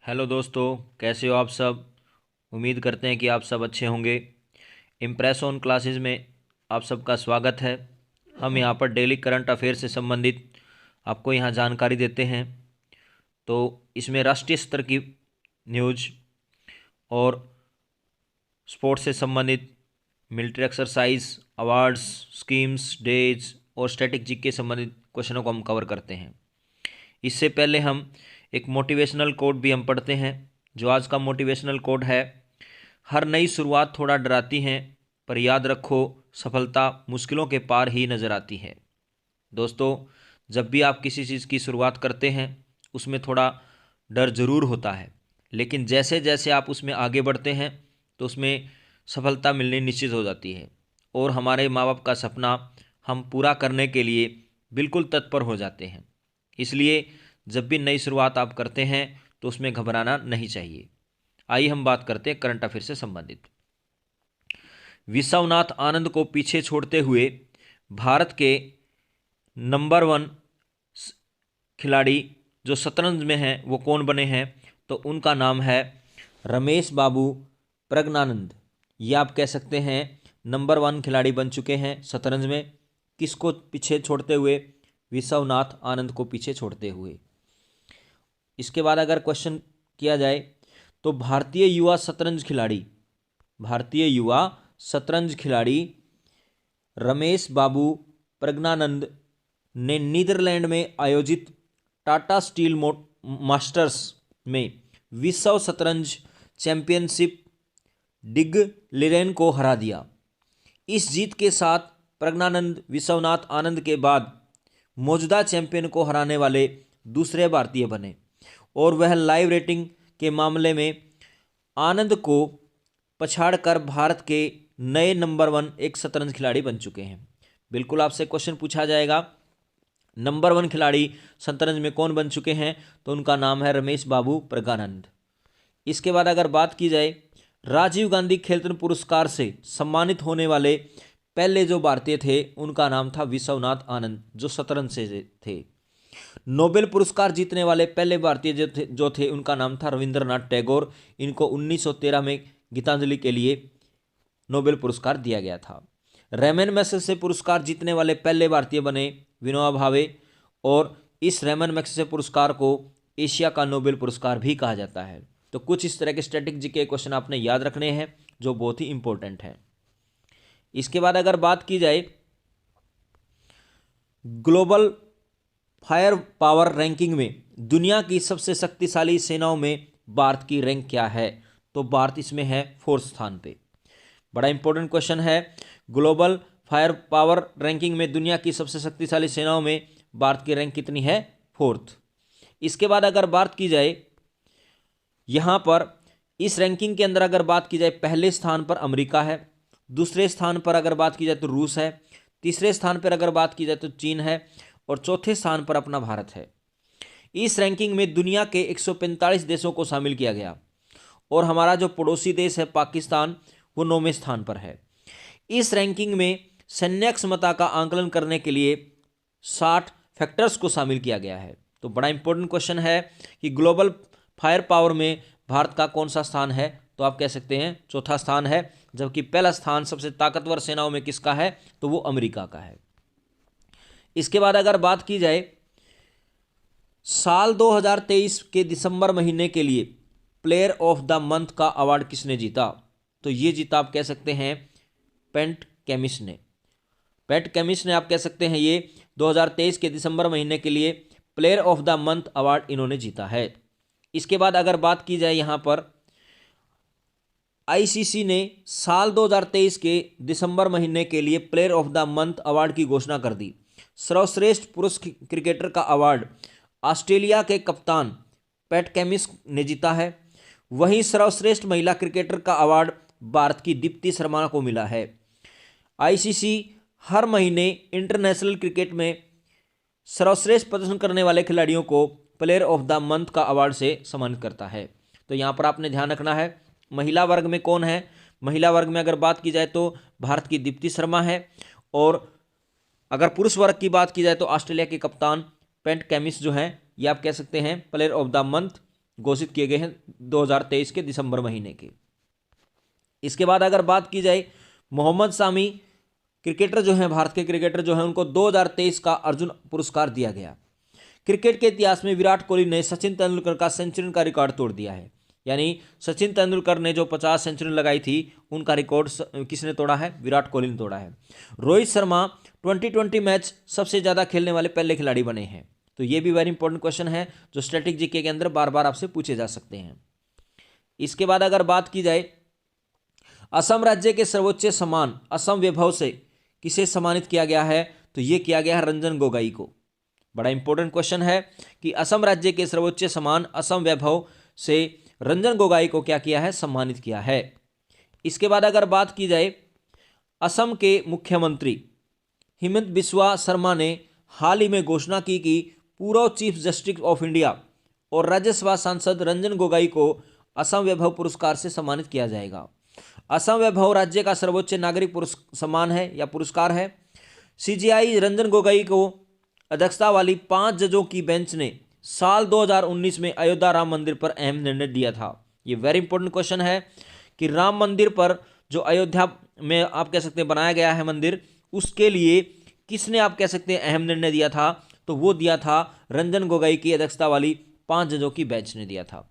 Hello दोस्तों, कैसे हो आप सब। उम्मीद करते हैं कि आप सब अच्छे होंगे। इम्प्रेस ऑन क्लासेस में आप सबका स्वागत है। हम यहाँ पर डेली करंट अफेयर से संबंधित आपको यहाँ जानकारी देते हैं। तो इसमें राष्ट्रीय स्तर की न्यूज और स्पोर्ट्स से संबंधित military exercise, awards, schemes, days और स्टैटिक के संबंधित क्वेश्चनों को हम कवर करते हैं। इससे पहले हम एक मोटिवेशनल कोड भी हम पढ़ते हैं। जो आज का मोटिवेशनल कोड है, हर नई शुरुआत थोड़ा डराती है, पर याद रखो सफलता मुश्किलों के पार ही नज़र आती है। दोस्तों, जब भी आप किसी चीज़ की शुरुआत करते हैं उसमें थोड़ा डर ज़रूर होता है, लेकिन जैसे जैसे आप उसमें आगे बढ़ते हैं तो उसमें सफलता मिलनी निश्चित हो जाती है और हमारे माँ बाप का सपना हम पूरा करने के लिए बिल्कुल तत्पर हो जाते हैं। इसलिए जब भी नई शुरुआत आप करते हैं तो उसमें घबराना नहीं चाहिए। आइए हम बात करते हैं करंट अफेयर से संबंधित। विश्वनाथ आनंद को पीछे छोड़ते हुए भारत के नंबर 1 खिलाड़ी जो शतरंज में हैं वो कौन बने हैं? तो उनका नाम है रमेश बाबू प्रज्ञानंद। ये आप कह सकते हैं नंबर 1 खिलाड़ी बन चुके हैं शतरंज में। किसको पीछे छोड़ते हुए? विश्वनाथ आनंद को पीछे छोड़ते हुए। इसके बाद अगर क्वेश्चन किया जाए तो भारतीय युवा शतरंज खिलाड़ी रमेश बाबू प्रज्ञानंद ने नीदरलैंड में आयोजित टाटा स्टील मास्टर्स में विश्व शतरंज चैंपियनशिप डिग लिरेन को हरा दिया। इस जीत के साथ प्रज्ञानंद विश्वनाथ आनंद के बाद मौजूदा चैंपियन को हराने वाले दूसरे भारतीय बने और वह लाइव रेटिंग के मामले में आनंद को पछाड़कर भारत के नए नंबर 1 एक शतरंज खिलाड़ी बन चुके हैं। बिल्कुल आपसे क्वेश्चन पूछा जाएगा, नंबर 1 खिलाड़ी शतरंज में कौन बन चुके हैं? तो उनका नाम है रमेश बाबू प्रज्ञानंद। इसके बाद अगर बात की जाए, राजीव गांधी खेल रत्न पुरस्कार से सम्मानित होने वाले पहले जो भारतीय थे उनका नाम था विश्वनाथ आनंद, जो शतरंज से थे। नोबेल पुरस्कार जीतने वाले पहले भारतीय जो थे उनका नाम था रविंद्रनाथ टैगोर। इनको 1913 में गीतांजलि के लिए नोबेल पुरस्कार दिया गया था। रैमन मैग्सेसे पुरस्कार जीतने वाले पहले भारतीय बने विनोबा भावे, और इस रैमन मैग्सेसे पुरस्कार को एशिया का नोबेल पुरस्कार भी कहा जाता है। तो कुछ इस तरह के स्टैटिक के क्वेश्चन आपने याद रखने हैं जो बहुत ही इंपॉर्टेंट है। इसके बाद अगर बात की जाए ग्लोबल फायर पावर रैंकिंग में दुनिया की सबसे शक्तिशाली सेनाओं में भारत की रैंक क्या है? तो भारत इसमें है 4th स्थान पे। बड़ा इंपॉर्टेंट क्वेश्चन है। ग्लोबल फायर पावर रैंकिंग में दुनिया की सबसे शक्तिशाली सेनाओं में भारत की रैंक कितनी है? 4th। इसके बाद अगर बात की जाए यहां पर इस रैंकिंग के अंदर अगर बात की जाए, पहले स्थान पर अमेरिका है, दूसरे स्थान पर अगर बात की जाए तो रूस है, तीसरे स्थान पर अगर बात की जाए तो चीन है, और चौथे स्थान पर अपना भारत है। इस रैंकिंग में दुनिया के 145 देशों को शामिल किया गया और हमारा जो पड़ोसी देश है पाकिस्तान वो 9वें स्थान पर है। इस रैंकिंग में सैन्य क्षमता का आंकलन करने के लिए 60 फैक्टर्स को शामिल किया गया है। तो बड़ा इंपॉर्टेंट क्वेश्चन है कि ग्लोबल फायर पावर में भारत का कौन सा स्थान है? तो आप कह सकते हैं 4था स्थान है, जबकि पहला स्थान सबसे ताकतवर सेनाओं में किसका है? तो वो अमेरिका का है। इसके बाद अगर बात की जाए साल 2023 के दिसंबर महीने के लिए प्लेयर ऑफ द मंथ का अवार्ड किसने जीता? तो ये जीता आप कह सकते हैं पैट केमिस ने आप कह सकते हैं ये 2023 के दिसंबर महीने के लिए player of the month award इन्होंने जीता है। इसके बाद अगर बात की जाए यहां पर आईसीसी ने साल 2023 के दिसंबर महीने के लिए player of the month award की घोषणा कर दी। सर्वश्रेष्ठ पुरुष क्रिकेटर का अवार्ड ऑस्ट्रेलिया के कप्तान पैट केमिस ने जीता है। वहीं सर्वश्रेष्ठ महिला क्रिकेटर का अवार्ड भारत की दीप्ति शर्मा को मिला है। आईसीसी हर महीने इंटरनेशनल क्रिकेट में सर्वश्रेष्ठ प्रदर्शन करने वाले खिलाड़ियों को प्लेयर ऑफ द मंथ का अवार्ड से सम्मानित करता है। तो यहाँ पर आपने ध्यान रखना है महिला वर्ग में कौन है। महिला वर्ग में अगर बात की जाए तो भारत की दीप्ति शर्मा है, और अगर पुरुष वर्ग की बात की जाए तो ऑस्ट्रेलिया के कप्तान पैट केमिस जो हैं ये आप कह सकते हैं प्लेयर ऑफ द मंथ घोषित किए गए हैं 2023 के दिसंबर महीने के। इसके बाद अगर बात की जाए, मोहम्मद शामी क्रिकेटर जो हैं, भारत के क्रिकेटर जो हैं, उनको 2023 का अर्जुन पुरस्कार दिया गया। क्रिकेट के इतिहास में विराट कोहली ने सचिन तेंदुलकर का सेंचुरी का रिकॉर्ड तोड़ दिया है। यानी सचिन तेंदुलकर ने जो 50 सेंचुरी लगाई थी, उनका रिकॉर्ड किसने तोड़ा है? विराट कोहली ने तोड़ा है। रोहित शर्मा 2020 मैच सबसे ज़्यादा खेलने वाले पहले खिलाड़ी बने हैं। तो ये भी वेरी इंपॉर्टेंट क्वेश्चन है जो स्टैटिक जीके के अंदर बार बार आपसे पूछे जा सकते हैं। इसके बाद अगर बात की जाए, असम राज्य के सर्वोच्च सम्मान असम वैभव से किसे सम्मानित किया गया है? तो ये किया गया है रंजन गोगोई को। बड़ा इंपॉर्टेंट क्वेश्चन है कि असम राज्य के सर्वोच्च सम्मान असम वैभव से रंजन गोगोई को क्या किया है? सम्मानित किया है। इसके बाद अगर बात की जाए, असम के मुख्यमंत्री हिमंत बिस्वा शर्मा ने हाल ही में घोषणा की कि पूर्व चीफ जस्टिस ऑफ इंडिया और राज्यसभा सांसद रंजन गोगोई को असम वैभव पुरस्कार से सम्मानित किया जाएगा। असम वैभव राज्य का सर्वोच्च नागरिक सम्मान है या पुरस्कार है। सीजेआई रंजन गोगोई को अध्यक्षता वाली 5 जजों की बेंच ने साल 2019 में अयोध्या राम मंदिर पर अहम निर्णय दिया था। ये वेरी इंपॉर्टेंट क्वेश्चन है कि राम मंदिर पर जो अयोध्या में आप कह सकते हैं बनाया गया है मंदिर, उसके लिए किसने आप कह सकते हैं अहम निर्णय दिया था? तो वो दिया था रंजन गोगोई की अध्यक्षता वाली 5 जजों की बेंच ने दिया था।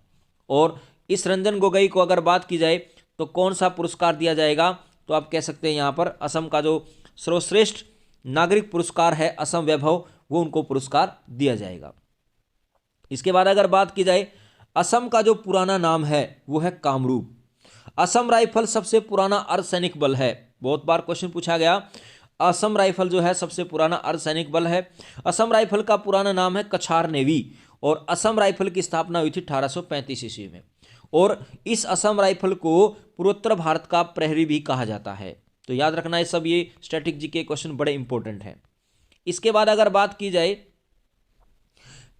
और इस रंजन गोगोई को अगर बात की जाए तो कौन सा पुरस्कार दिया जाएगा? तो आप कह सकते हैं यहाँ पर असम का जो सर्वश्रेष्ठ नागरिक पुरस्कार है असम वैभव, वो उनको पुरस्कार दिया जाएगा। इसके बाद अगर बात की जाए, असम का जो पुराना नाम है वो है कामरूप। असम राइफल सबसे पुराना अर्धसैनिक बल है। बहुत बार क्वेश्चन पूछा गया, असम राइफल जो है सबसे पुराना अर्धसैनिक बल है। असम राइफल का पुराना नाम है कछार नेवी और असम राइफल की स्थापना हुई थी 1835 ईस्वी में। और इस असम राइफल को पूर्वोत्तर भारत का प्रहरी भी कहा जाता है। तो याद रखना, ये सब ये स्ट्रेटेजी जीके क्वेश्चन बड़े इंपॉर्टेंट हैं। इसके बाद अगर बात की जाए,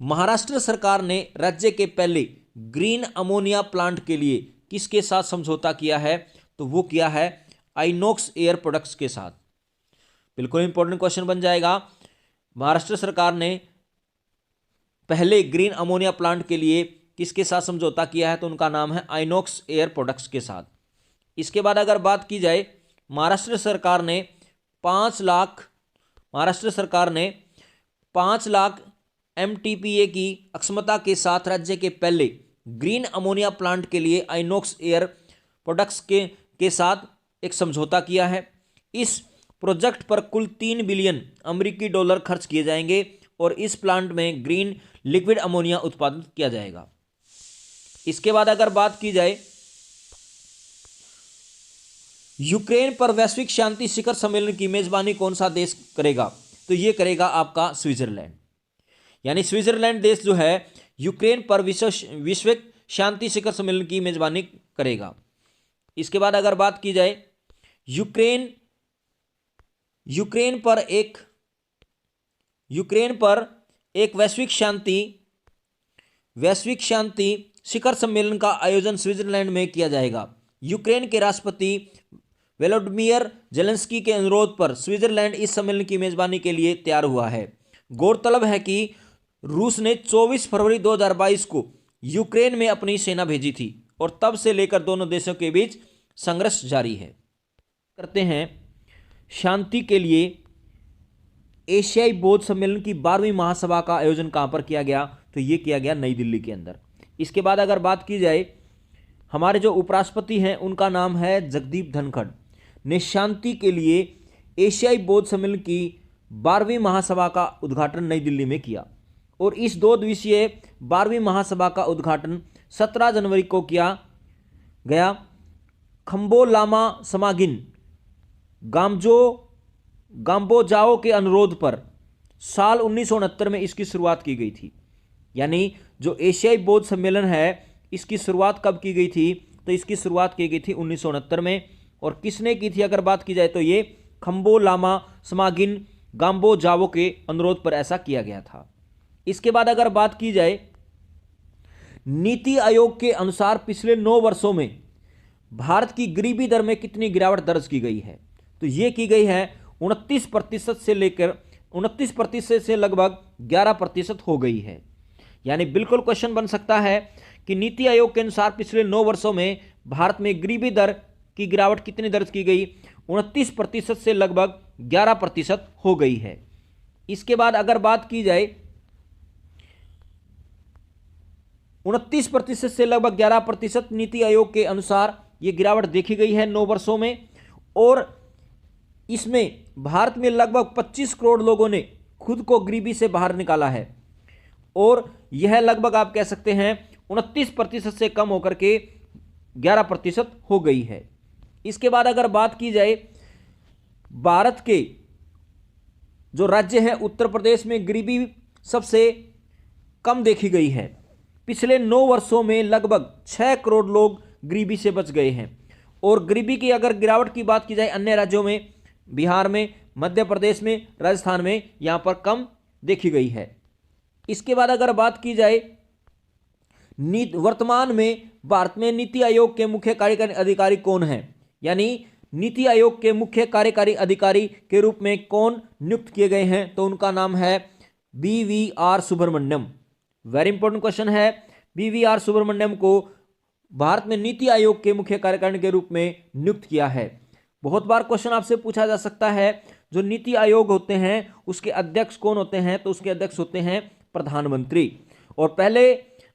महाराष्ट्र सरकार ने राज्य के पहले ग्रीन अमोनिया प्लांट के लिए किसके साथ समझौता किया है? तो वो किया है आइनॉक्स एयर प्रोडक्ट्स के साथ। बिल्कुल इंपॉर्टेंट क्वेश्चन बन जाएगा। महाराष्ट्र सरकार ने पहले ग्रीन अमोनिया प्लांट के लिए किसके साथ समझौता किया है? तो उनका नाम है आइनॉक्स एयर प्रोडक्ट्स के साथ। इसके बाद अगर बात की जाए, महाराष्ट्र सरकार ने 5 लाख MTPA की अक्षमता के साथ राज्य के पहले ग्रीन अमोनिया प्लांट के लिए आइनॉक्स एयर प्रोडक्ट्स के साथ एक समझौता किया है। इस प्रोजेक्ट पर कुल 3 बिलियन अमेरिकी डॉलर खर्च किए जाएंगे और इस प्लांट में ग्रीन लिक्विड अमोनिया उत्पादन किया जाएगा। इसके बाद अगर बात की जाए, यूक्रेन पर वैश्विक शांति शिखर सम्मेलन की मेजबानी कौन सा देश करेगा? तो ये करेगा आपका स्विट्जरलैंड। यानी स्विट्जरलैंड देश जो है यूक्रेन पर वैश्विक शांति शिखर सम्मेलन की मेजबानी करेगा। इसके बाद अगर बात की जाए, यूक्रेन पर एक वैश्विक शांति शिखर सम्मेलन का आयोजन स्विट्जरलैंड में किया जाएगा। यूक्रेन के राष्ट्रपति वोलोडिमीर जेलेंस्की के अनुरोध पर स्विट्जरलैंड इस सम्मेलन की मेजबानी के लिए तैयार हुआ है। गौरतलब है कि रूस ने 24 फरवरी 2022 को यूक्रेन में अपनी सेना भेजी थी और तब से लेकर दोनों देशों के बीच संघर्ष जारी है। करते हैं शांति के लिए एशियाई बौद्ध सम्मेलन की 12वीं महासभा का आयोजन कहां पर किया गया? तो ये किया गया नई दिल्ली के अंदर। इसके बाद अगर बात की जाए, हमारे जो उपराष्ट्रपति हैं उनका नाम है जगदीप धनखड़ ने शांति के लिए एशियाई बौद्ध सम्मेलन की 12वीं महासभा का उद्घाटन नई दिल्ली में किया और इस 2 दिवसीय 12वीं महासभा का उद्घाटन 17 जनवरी को किया गया। खम्बो लामा समागिन गाम्बोजाओ के अनुरोध पर साल 1969 में इसकी शुरुआत की गई थी। यानी जो एशियाई बौद्ध सम्मेलन है इसकी शुरुआत कब की गई थी? तो इसकी शुरुआत की गई थी 1969 में। और किसने की थी अगर बात की जाए तो ये खम्बो लामा समागिन गाम्बोजाओ के अनुरोध पर ऐसा किया गया था। इसके बाद अगर बात की जाए, नीति आयोग के अनुसार पिछले 9 वर्षों में भारत की गरीबी दर में कितनी गिरावट दर्ज की गई है? तो ये की गई है 29% से लेकर 29% से लगभग 11% हो गई है। यानी बिल्कुल क्वेश्चन बन सकता है कि नीति आयोग के अनुसार पिछले 9 वर्षों में भारत में गरीबी दर की गिरावट कितनी दर्ज की गई? 29% से लगभग 11% हो गई है। इसके बाद अगर बात की जाए 29% से लगभग 11% नीति आयोग के अनुसार यह गिरावट देखी गई है 9 वर्षों में, और इसमें भारत में लगभग 25 करोड़ लोगों ने खुद को गरीबी से बाहर निकाला है, और यह लगभग आप कह सकते हैं 29% से कम होकर के 11% हो गई है। इसके बाद अगर बात की जाए भारत के जो राज्य है उत्तर प्रदेश में गरीबी सबसे कम देखी गई है। पिछले 9 वर्षों में लगभग 6 करोड़ लोग गरीबी से बच गए हैं, और गरीबी की अगर गिरावट की बात की जाए अन्य राज्यों में, बिहार में, मध्य प्रदेश में, राजस्थान में, यहां पर कम देखी गई है। इसके बाद अगर बात की जाए वर्तमान में भारत में नीति आयोग के मुख्य कार्यकारी अधिकारी कौन है, यानी नीति आयोग के मुख्य कार्यकारी अधिकारी के रूप में कौन नियुक्त किए गए हैं, तो उनका नाम है BVR Subramanyam. Very important question है। BVR सुब्रमण्यम को भारत में नीति आयोग के मुख्य कार्यकारी के रूप में नियुक्त किया है। बहुत बार क्वेश्चन आपसे पूछा जा सकता है जो नीति आयोग होते हैं उसके अध्यक्ष कौन होते हैं, तो उसके अध्यक्ष होते हैं प्रधानमंत्री। और पहले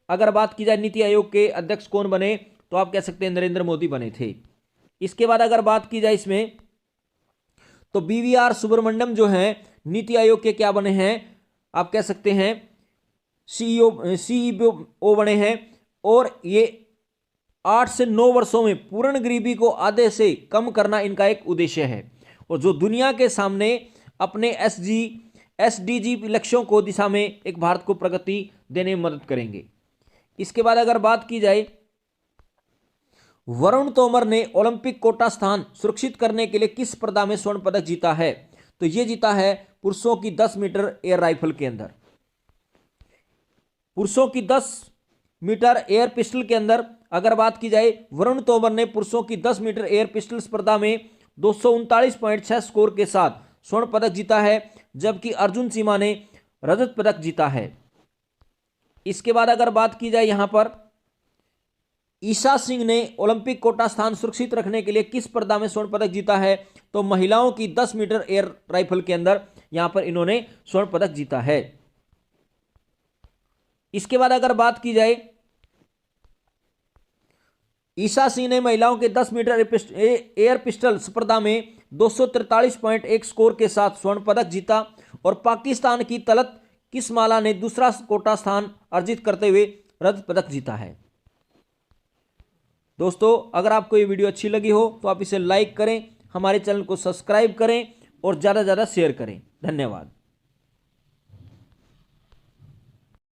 अगर बात की जाए नीति आयोग के अध्यक्ष कौन बने, तो आप कह सकते हैं नरेंद्र मोदी बने थे। इसके बाद अगर बात की जाए इसमें, तो BVR सुब्रमण्यम जो है नीति आयोग के क्या बने हैं, आप कह सकते हैं CEO बने हैं, और ये 8 से 9 वर्षों में पूर्ण गरीबी को आधे से कम करना इनका एक उद्देश्य है, और जो दुनिया के सामने अपने SDG लक्ष्यों को दिशा में एक भारत को प्रगति देने में मदद करेंगे। इसके बाद अगर बात की जाए वरुण तोमर ने ओलंपिक कोटा स्थान सुरक्षित करने के लिए किस स्पर्धा में स्वर्ण पदक जीता है, तो यह जीता है पुरुषों की 10 मीटर एयर राइफल के अंदर। पुरुषों की 10 मीटर एयर पिस्टल के अंदर अगर बात की जाए, वरुण तोमर ने पुरुषों की 10 मीटर एयर पिस्टल स्पर्धा में 239.6 स्कोर के साथ स्वर्ण पदक जीता है, जबकि अर्जुन सीमा ने रजत पदक जीता है। इसके बाद अगर बात की जाए यहां पर ईशा सिंह ने ओलंपिक कोटा स्थान सुरक्षित रखने के लिए किस स्पर्धा में स्वर्ण पदक जीता है, तो महिलाओं की 10 मीटर एयर राइफल के अंदर यहां पर इन्होंने स्वर्ण पदक जीता है। इसके बाद अगर बात की जाए ईशा सिंह ने महिलाओं के 10 मीटर एयर पिस्टल स्पर्धा में 243.1 स्कोर के साथ स्वर्ण पदक जीता, और पाकिस्तान की तलत किस्माला ने दूसरा कोटा स्थान अर्जित करते हुए रजत पदक जीता है। दोस्तों, अगर आपको ये वीडियो अच्छी लगी हो तो आप इसे लाइक करें, हमारे चैनल को सब्सक्राइब करें और ज़्यादा से ज़्यादा शेयर करें। धन्यवाद।